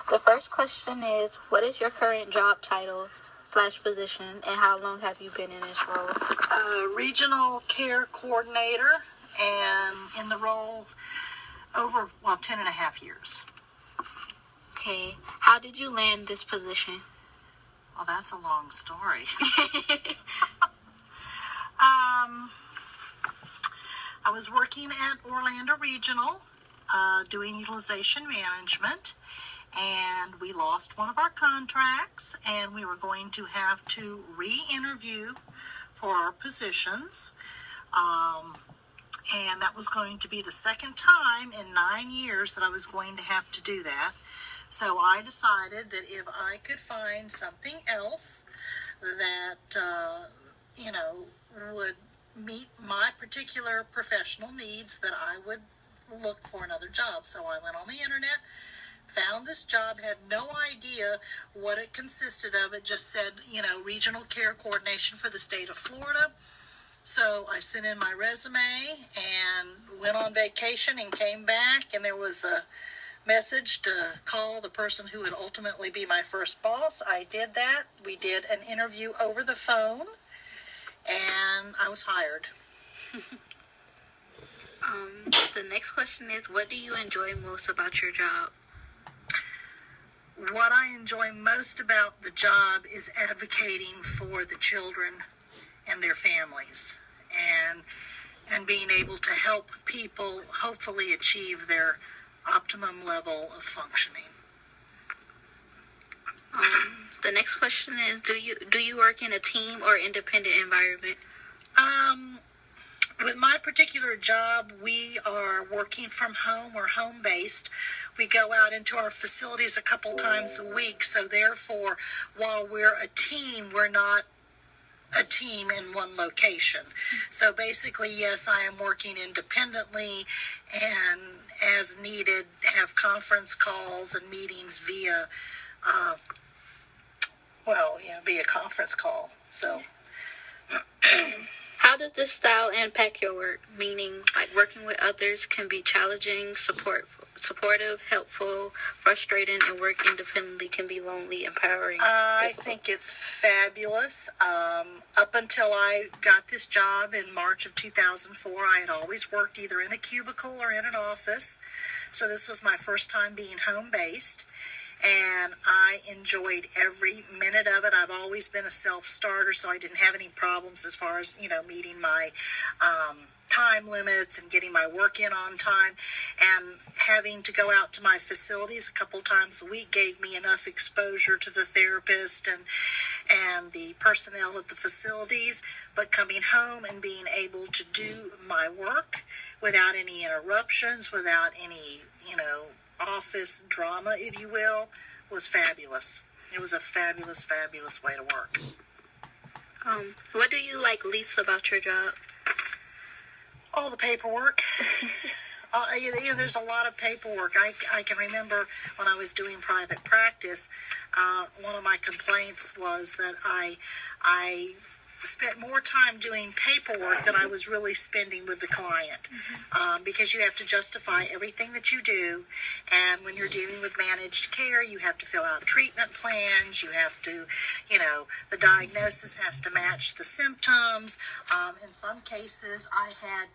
The first question is, what is your current job title / position, and how long have you been in this role? Regional care coordinator, and in the role over 10 and a half years. Okay. How did you land this position? Well, that's a long story. I was working at Orlando Regional, doing utilization management, and we lost one of our contracts, and we were going to have to re-interview for our positions. And that was going to be the second time in 9 years that I was going to have to do that. So I decided that if I could find something else that, would meet my particular professional needs, that I would look for another job. So I went on the internet, found this job, had no idea what it consisted of. It just said, regional care coordination for the state of Florida. So I sent in my resume and went on vacation and came back, and there was a message to call the person who would ultimately be my first boss. I did that. We did an interview over the phone, and I was hired. The next question is, what do you enjoy most about your job? What I enjoy most about the job is advocating for the children and their families, and being able to help people hopefully achieve their optimum level of functioning. The next question is, do you work in a team or independent environment? With my particular job, we are working from home. We're home-based. We go out into our facilities a couple times a week, so therefore, while we're a team, we're not a team in one location. So basically, yes, I am working independently, and as needed, have conference calls and meetings via conference call. So how does this style impact your work? Meaning, like, working with others can be challenging, supportive, helpful, frustrating, and work independently can be lonely, empowering. I think it's fabulous. Up until I got this job in March of 2004, I had always worked either in a cubicle or in an office. So this was my first time being home-based, and I enjoyed every minute of it. I've always been a self-starter, so I didn't have any problems as far as, meeting my time limits and getting my work in on time. And having to go out to my facilities a couple times a week gave me enough exposure to the therapist and the personnel at the facilities. But coming home and being able to do my work without any interruptions, without any, office drama, if you will, was fabulous. It was a fabulous, fabulous way to work. What do you like least about your job? All the paperwork. There's a lot of paperwork. I can remember when I was doing private practice, one of my complaints was that I spent more time doing paperwork than I was really spending with the client, because you have to justify everything that you do, and when you're dealing with managed care, you have to fill out treatment plans, you have to, the diagnosis has to match the symptoms. In some cases, I had